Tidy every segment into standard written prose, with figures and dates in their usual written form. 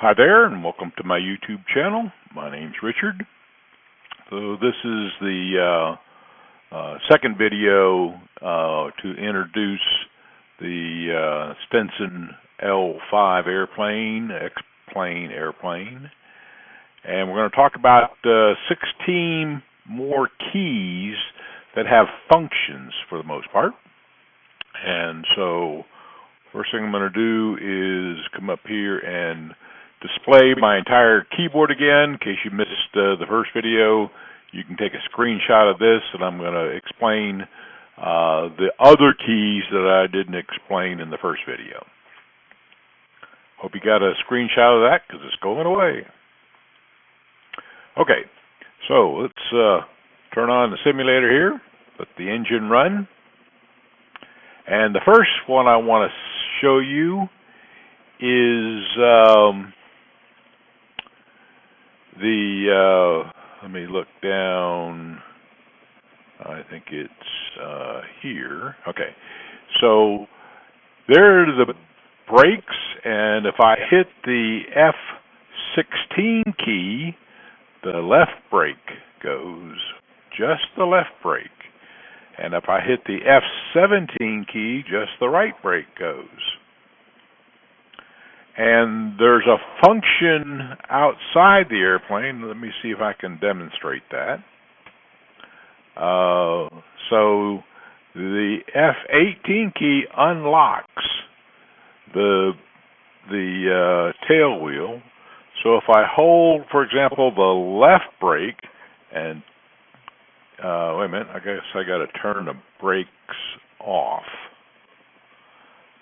Hi there, and welcome to my YouTube channel. My name's Richard. So this is the second video to introduce the Stinson L5 airplane, X-plane airplane. And we're going to talk about 16 more keys that have functions for the most part. And so first thing I'm going to do is come up here and display my entire keyboard again. In case you missed the first video, you can take a screenshot of this, and I'm going to explain the other keys that I didn't explain in the first video. Hope you got a screenshot of that because it's going away. Okay, so let's turn on the simulator here, let the engine run. And the first one I want to show you is let me look down, I think it's here. Okay, so there are the brakes, and if I hit the F16 key, the left brake goes, just the left brake. And if I hit the F17 key, just the right brake goes. And there's a function outside the airplane. Let me see if I can demonstrate that. So the F18 key unlocks the tail wheel. So if I hold, for example, the left brake and wait a minute, I guess I got to turn the brakes off.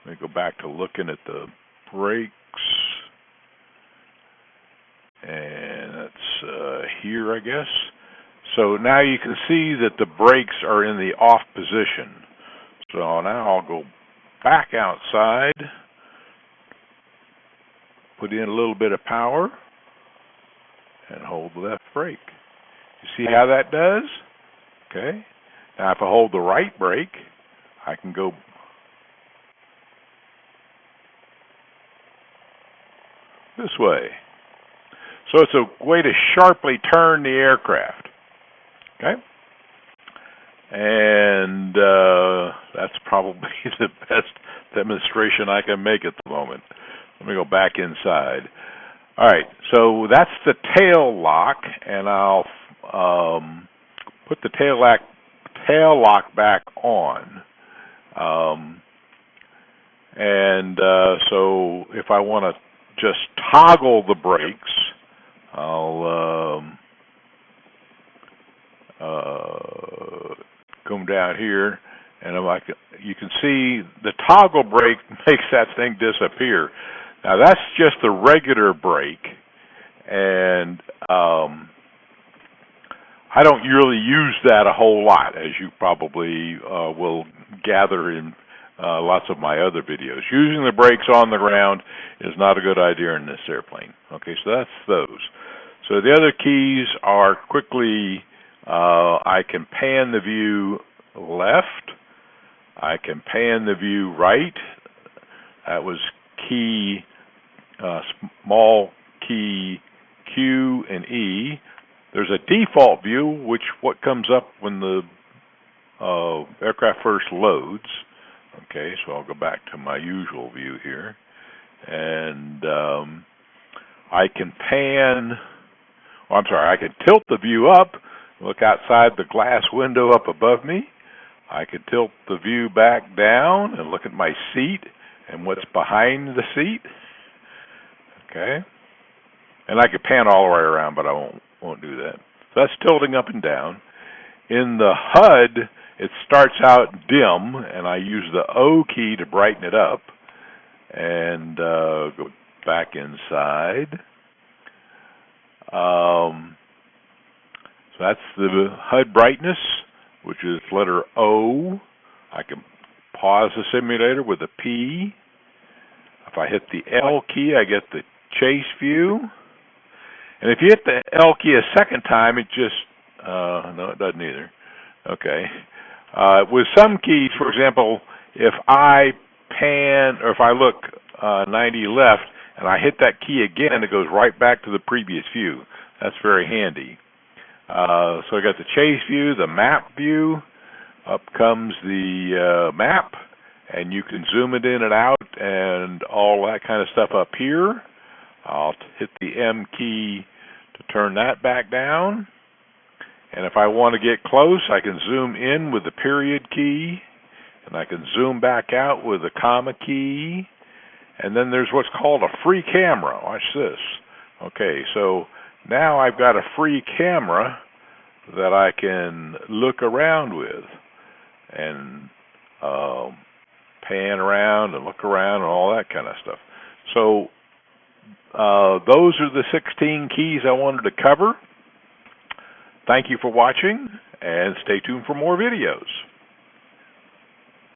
Let me go back to looking at the brakes, and that's here, I guess. So now you can see that the brakes are in the off position. So now I'll go back outside, put in a little bit of power, and hold the left brake. You see how that does? Okay. Now if I hold the right brake, I can go this way. So it's a way to sharply turn the aircraft. Okay? And that's probably the best demonstration I can make at the moment. Let me go back inside. All right, so that's the tail lock, and I'll put the tail lock back on. So if I want to just toggle the brakes, I'll come down here, and you can see the toggle brake makes that thing disappear. Now that's just the regular brake, and I don't really use that a whole lot, as you probably will gather in lots of my other videos. Using the brakes on the ground is not a good idea in this airplane. Okay, so that's those. So the other keys are quickly, I can pan the view left, I can pan the view right. That was key, small key Q and E. There's a default view, what comes up when the aircraft first loads. Okay, so I'll go back to my usual view here, and I can I can tilt the view up, look outside the glass window up above me. I can tilt the view back down and look at my seat and what's behind the seat. Okay, and I could pan all the way around, but I won't do that. So that's tilting up and down. In the HUD, it starts out dim, and I use the O key to brighten it up, and go back inside. So that's the HUD brightness, which is letter O. I can pause the simulator with a P. If I hit the L key, I get the chase view. And if you hit the L key a second time, it just, no, it doesn't either. Okay. With some keys, for example, if I pan, or if I look 90 left, and I hit that key again, and it goes right back to the previous view. That's very handy. So I got the chase view, the map view. Up comes the map, and you can zoom it in and out and all that kind of stuff up here. I'll hit the M key to turn that back down. And if I want to get close, I can zoom in with the period key, and I can zoom back out with the comma key. And then there's what's called a free camera. Watch this. Okay, so now I've got a free camera that I can look around with and pan around and look around and all that kind of stuff. So those are the 16 keys I wanted to cover. Thank you for watching, and stay tuned for more videos.